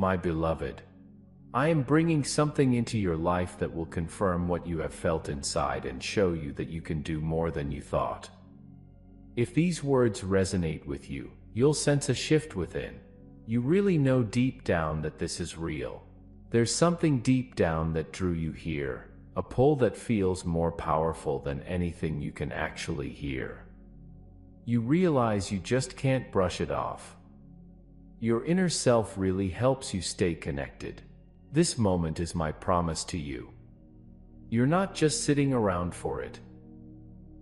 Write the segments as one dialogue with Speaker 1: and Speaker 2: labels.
Speaker 1: My beloved, I am bringing something into your life that will confirm what you have felt inside and show you that you can do more than you thought. If these words resonate with you, you'll sense a shift within. You really know deep down that this is real. There's something deep down that drew you here, a pull that feels more powerful than anything you can actually hear. You realize you just can't brush it off. Your inner self really helps you stay connected. This moment is my promise to you. You're not just sitting around for it.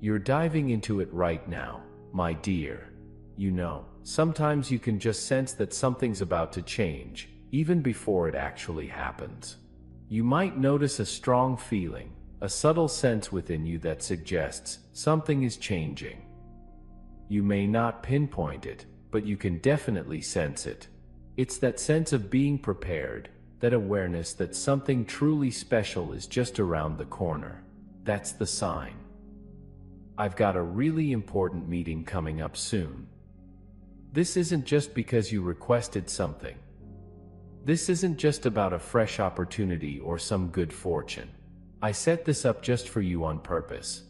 Speaker 1: You're diving into it right now, my dear. You know, sometimes you can just sense that something's about to change, even before it actually happens. You might notice a strong feeling, a subtle sense within you that suggests something is changing. You may not pinpoint it, but you can definitely sense it. It's that sense of being prepared, that awareness that something truly special is just around the corner. That's the sign. I've got a really important meeting coming up soon. This isn't just because you requested something. This isn't just about a fresh opportunity or some good fortune. I set this up just for you on purpose.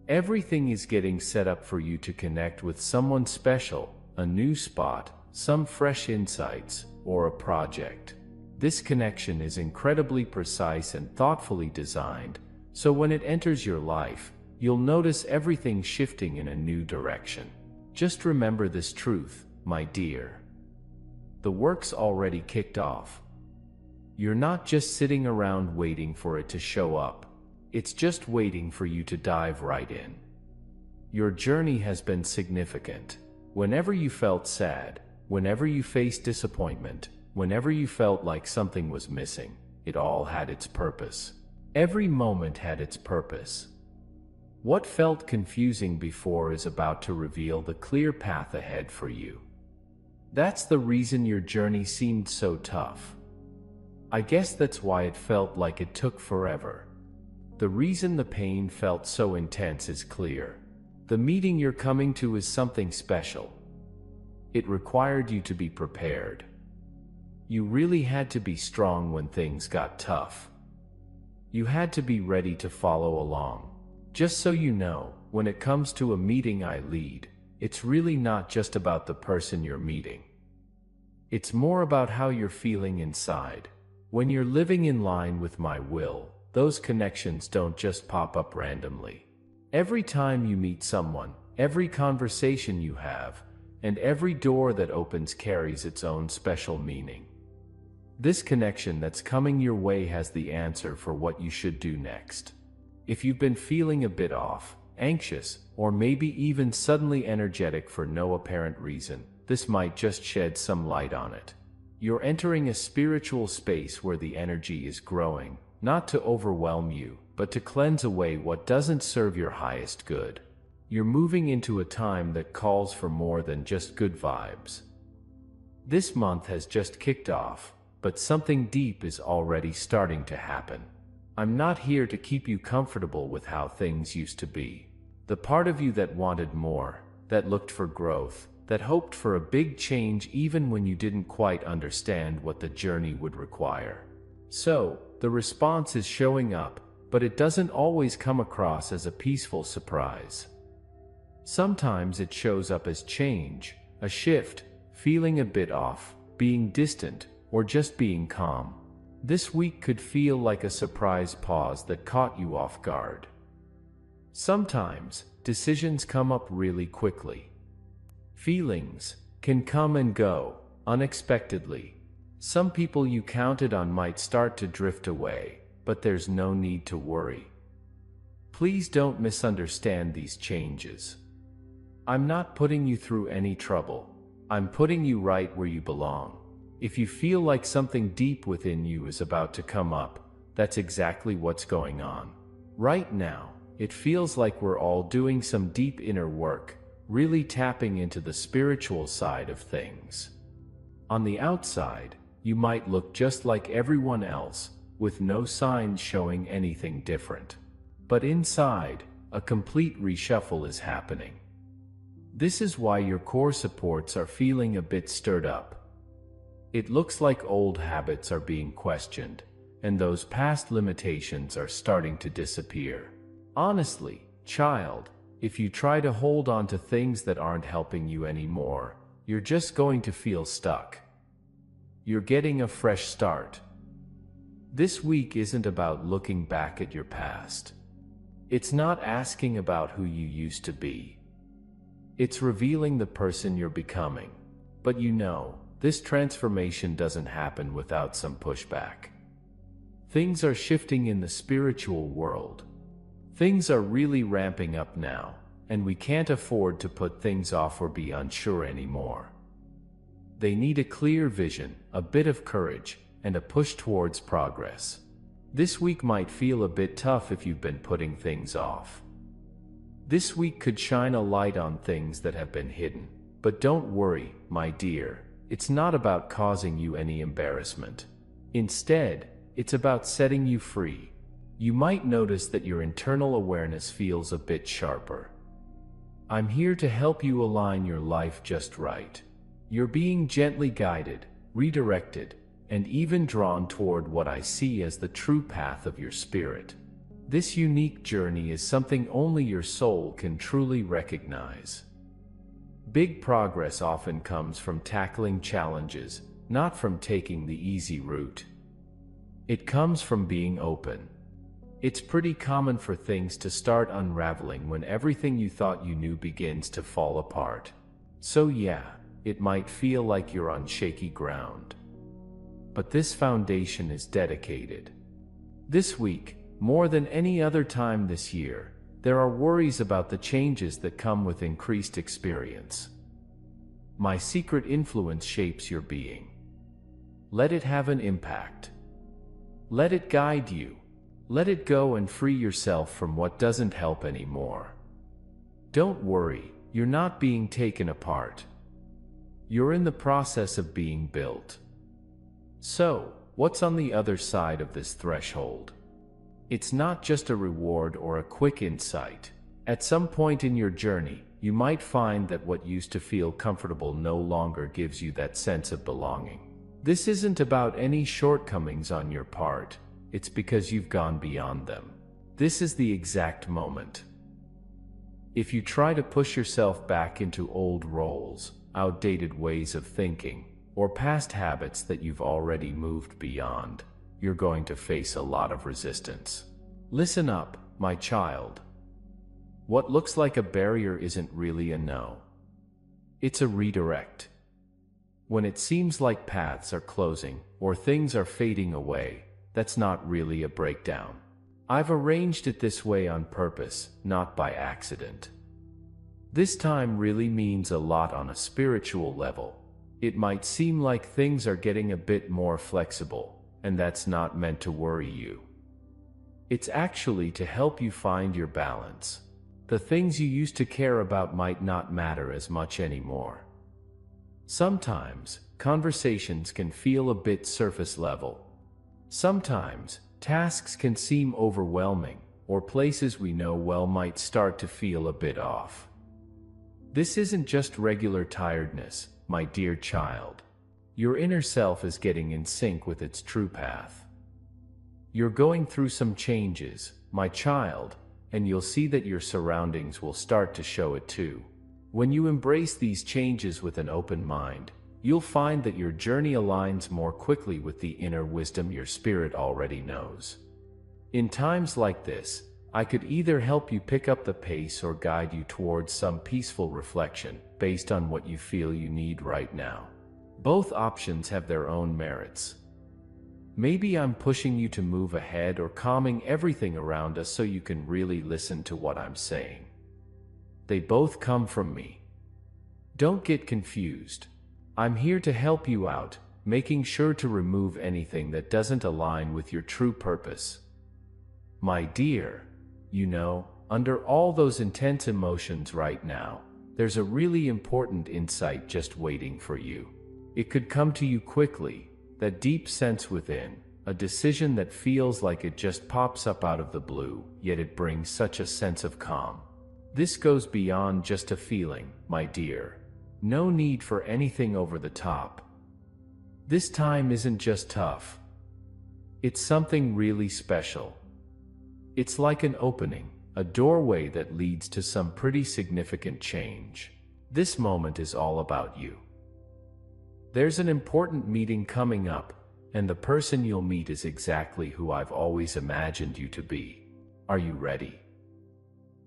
Speaker 1: Everything is getting set up for you to connect with someone special, a new spot, some fresh insights, or a project. This connection is incredibly precise and thoughtfully designed, so when it enters your life, you'll notice everything shifting in a new direction. Just remember this truth, my dear. The work's already kicked off. You're not just sitting around waiting for it to show up. It's just waiting for you to dive right in. Your journey has been significant. Whenever you felt sad, whenever you faced disappointment, whenever you felt like something was missing, it all had its purpose. Every moment had its purpose. What felt confusing before is about to reveal the clear path ahead for you. That's the reason your journey seemed so tough. I guess that's why it felt like it took forever. The reason the pain felt so intense is clear. The meeting you're coming to is something special. It required you to be prepared. You really had to be strong when things got tough. You had to be ready to follow along. Just so you know, when it comes to a meeting I lead, it's really not just about the person you're meeting. It's more about how you're feeling inside. When you're living in line with my will, those connections don't just pop up randomly. Every time you meet someone, every conversation you have, and every door that opens carries its own special meaning. This connection that's coming your way has the answer for what you should do next. If you've been feeling a bit off, anxious, or maybe even suddenly energetic for no apparent reason, this might just shed some light on it. You're entering a spiritual space where the energy is growing, not to overwhelm you, but to cleanse away what doesn't serve your highest good. You're moving into a time that calls for more than just good vibes. This month has just kicked off, but something deep is already starting to happen. I'm not here to keep you comfortable with how things used to be. The part of you that wanted more, that looked for growth, that hoped for a big change even when you didn't quite understand what the journey would require. So, the response is showing up, but it doesn't always come across as a peaceful surprise. Sometimes it shows up as change, a shift, feeling a bit off, being distant, or just being calm. This week could feel like a surprise pause that caught you off guard. Sometimes, decisions come up really quickly. Feelings can come and go, unexpectedly. Some people you counted on might start to drift away, but there's no need to worry. Please don't misunderstand these changes. I'm not putting you through any trouble. I'm putting you right where you belong. If you feel like something deep within you is about to come up, that's exactly what's going on. Right now, it feels like we're all doing some deep inner work, really tapping into the spiritual side of things. On the outside, you might look just like everyone else, with no signs showing anything different. But inside, a complete reshuffle is happening. This is why your core supports are feeling a bit stirred up. It looks like old habits are being questioned, and those past limitations are starting to disappear. Honestly, child, if you try to hold on to things that aren't helping you anymore, you're just going to feel stuck. You're getting a fresh start. This week isn't about looking back at your past. It's not asking about who you used to be. It's revealing the person you're becoming. But you know, this transformation doesn't happen without some pushback. Things are shifting in the spiritual world. Things are really ramping up now, and we can't afford to put things off or be unsure anymore. They need a clear vision, a bit of courage, and a push towards progress. This week might feel a bit tough if you've been putting things off. This week could shine a light on things that have been hidden. But don't worry, my dear, it's not about causing you any embarrassment. Instead, it's about setting you free. You might notice that your internal awareness feels a bit sharper. I'm here to help you align your life just right. You're being gently guided, redirected, and even drawn toward what I see as the true path of your spirit. This unique journey is something only your soul can truly recognize. Big progress often comes from tackling challenges, not from taking the easy route. It comes from being open. It's pretty common for things to start unraveling when everything you thought you knew begins to fall apart. So yeah, it might feel like you're on shaky ground. But this foundation is dedicated. This week, more than any other time this year, there are worries about the changes that come with increased experience. My secret influence shapes your being. Let it have an impact. Let it guide you. Let it go and free yourself from what doesn't help anymore. Don't worry, you're not being taken apart. You're in the process of being built. So, what's on the other side of this threshold? It's not just a reward or a quick insight. At some point in your journey, you might find that what used to feel comfortable no longer gives you that sense of belonging. This isn't about any shortcomings on your part, it's because you've gone beyond them. This is the exact moment. If you try to push yourself back into old roles, outdated ways of thinking, or past habits that you've already moved beyond, you're going to face a lot of resistance. Listen up, my child. What looks like a barrier isn't really a no. It's a redirect. When it seems like paths are closing or things are fading away, that's not really a breakdown. I've arranged it this way on purpose, not by accident. This time really means a lot on a spiritual level. It might seem like things are getting a bit more flexible, and that's not meant to worry you. It's actually to help you find your balance. The things you used to care about might not matter as much anymore. Sometimes, conversations can feel a bit surface level. Sometimes, tasks can seem overwhelming, or places we know well might start to feel a bit off. This isn't just regular tiredness, my dear child. Your inner self is getting in sync with its true path. You're going through some changes, my child, and you'll see that your surroundings will start to show it too. When you embrace these changes with an open mind, you'll find that your journey aligns more quickly with the inner wisdom your spirit already knows. In times like this, I could either help you pick up the pace or guide you towards some peaceful reflection, based on what you feel you need right now. Both options have their own merits. Maybe I'm pushing you to move ahead or calming everything around us so you can really listen to what I'm saying. They both come from me. Don't get confused. I'm here to help you out, making sure to remove anything that doesn't align with your true purpose. My dear, you know, under all those intense emotions right now, there's a really important insight just waiting for you. It could come to you quickly, that deep sense within, a decision that feels like it just pops up out of the blue, yet it brings such a sense of calm. This goes beyond just a feeling, my dear. No need for anything over the top. This time isn't just tough. It's something really special. It's like an opening, a doorway that leads to some pretty significant change. This moment is all about you. There's an important meeting coming up, and the person you'll meet is exactly who I've always imagined you to be. Are you ready?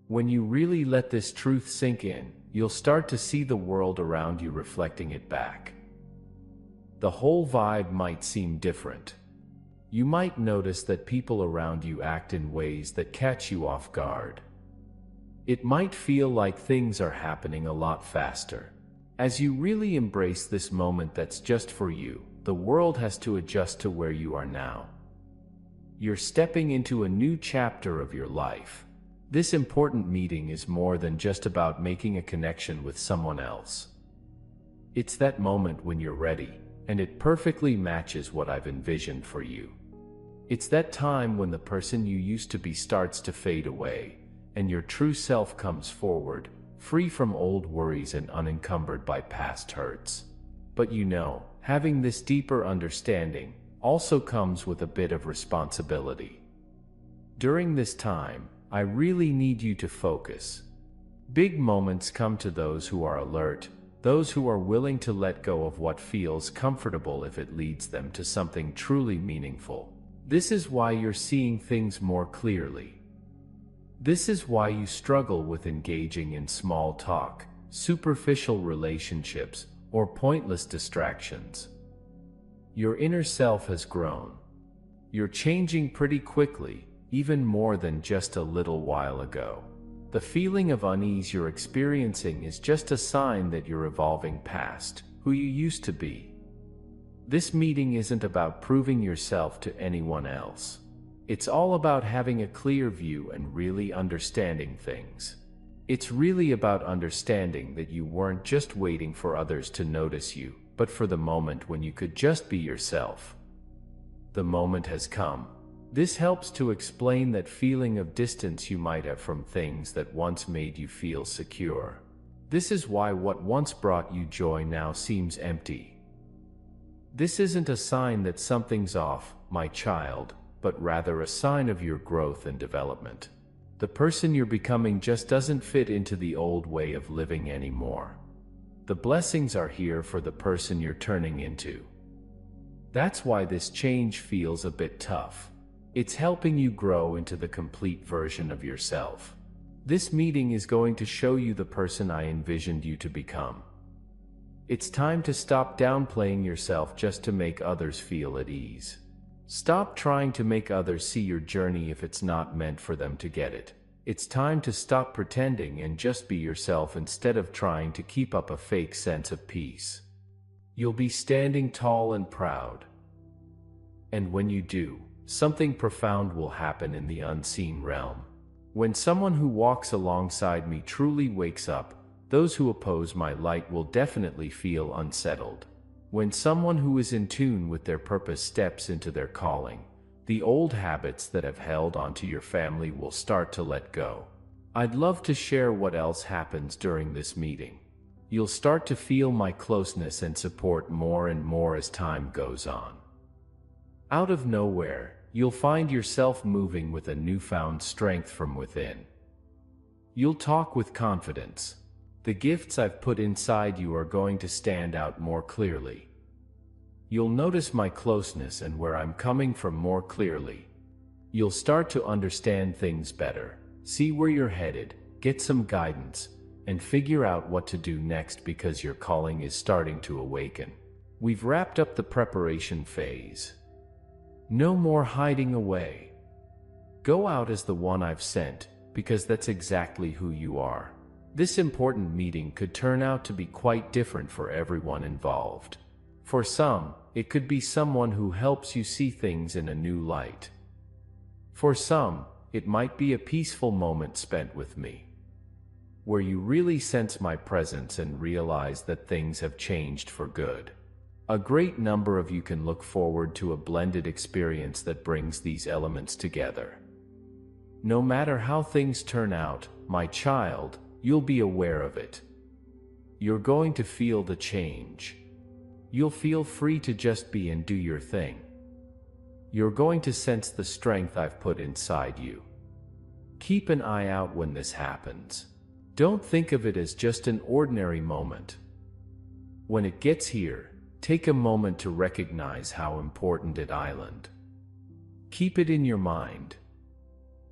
Speaker 1: When you really let this truth sink in, you'll start to see the world around you reflecting it back. The whole vibe might seem different. You might notice that people around you act in ways that catch you off guard. It might feel like things are happening a lot faster. As you really embrace this moment that's just for you, the world has to adjust to where you are now. You're stepping into a new chapter of your life. This important meeting is more than just about making a connection with someone else. It's that moment when you're ready, and it perfectly matches what I've envisioned for you. It's that time when the person you used to be starts to fade away, and your true self comes forward, free from old worries and unencumbered by past hurts. But you know, having this deeper understanding also comes with a bit of responsibility. During this time, I really need you to focus. Big moments come to those who are alert, those who are willing to let go of what feels comfortable if it leads them to something truly meaningful. This is why you're seeing things more clearly. This is why you struggle with engaging in small talk, superficial relationships, or pointless distractions. Your inner self has grown. You're changing pretty quickly, even more than just a little while ago. The feeling of unease you're experiencing is just a sign that you're evolving past who you used to be. This meeting isn't about proving yourself to anyone else. It's all about having a clear view and really understanding things. It's really about understanding that you weren't just waiting for others to notice you, but for the moment when you could just be yourself. The moment has come. This helps to explain that feeling of distance you might have from things that once made you feel secure. This is why what once brought you joy now seems empty. This isn't a sign that something's off, my child, but rather a sign of your growth and development. The person you're becoming just doesn't fit into the old way of living anymore. The blessings are here for the person you're turning into. That's why this change feels a bit tough. It's helping you grow into the complete version of yourself. This meeting is going to show you the person I envisioned you to become. It's time to stop downplaying yourself just to make others feel at ease. Stop trying to make others see your journey if it's not meant for them to get it. It's time to stop pretending and just be yourself instead of trying to keep up a fake sense of peace. You'll be standing tall and proud. And when you do, something profound will happen in the unseen realm. When someone who walks alongside me truly wakes up, those who oppose my light will definitely feel unsettled. When someone who is in tune with their purpose steps into their calling, the old habits that have held onto your family will start to let go. I'd love to share what else happens during this meeting. You'll start to feel my closeness and support more and more as time goes on. Out of nowhere, you'll find yourself moving with a newfound strength from within. You'll talk with confidence. The gifts I've put inside you are going to stand out more clearly. You'll notice my closeness and where I'm coming from more clearly. You'll start to understand things better, see where you're headed, get some guidance, and figure out what to do next because your calling is starting to awaken. We've wrapped up the preparation phase. No more hiding away. Go out as the one I've sent, because that's exactly who you are. This important meeting could turn out to be quite different for everyone involved. For some, it could be someone who helps you see things in a new light. For some, it might be a peaceful moment spent with me, where you really sense my presence and realize that things have changed for good. A great number of you can look forward to a blended experience that brings these elements together. No matter how things turn out, my child, you'll be aware of it. You're going to feel the change. You'll feel free to just be and do your thing. You're going to sense the strength I've put inside you. Keep an eye out when this happens. Don't think of it as just an ordinary moment. When it gets here, take a moment to recognize how important it is. Keep it in your mind.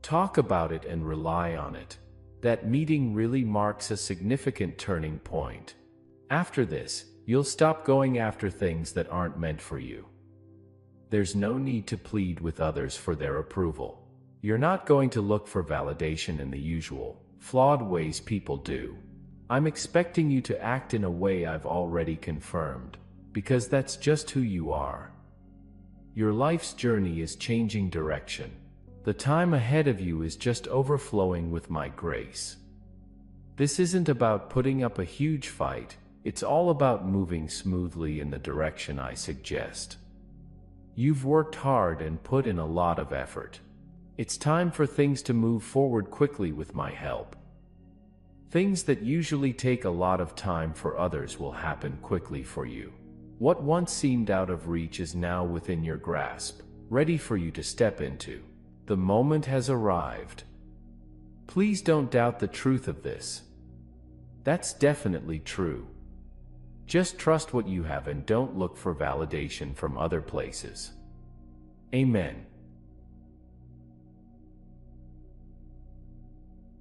Speaker 1: Talk about it and rely on it. That meeting really marks a significant turning point. After this, you'll stop going after things that aren't meant for you. There's no need to plead with others for their approval. You're not going to look for validation in the usual, flawed ways people do. I'm expecting you to act in a way I've already confirmed, because that's just who you are. Your life's journey is changing direction. The time ahead of you is just overflowing with my grace. This isn't about putting up a huge fight, it's all about moving smoothly in the direction I suggest. You've worked hard and put in a lot of effort. It's time for things to move forward quickly with my help. Things that usually take a lot of time for others will happen quickly for you. What once seemed out of reach is now within your grasp, ready for you to step into. The moment has arrived. Please don't doubt the truth of this. That's definitely true. Just trust what you have and don't look for validation from other places. Amen.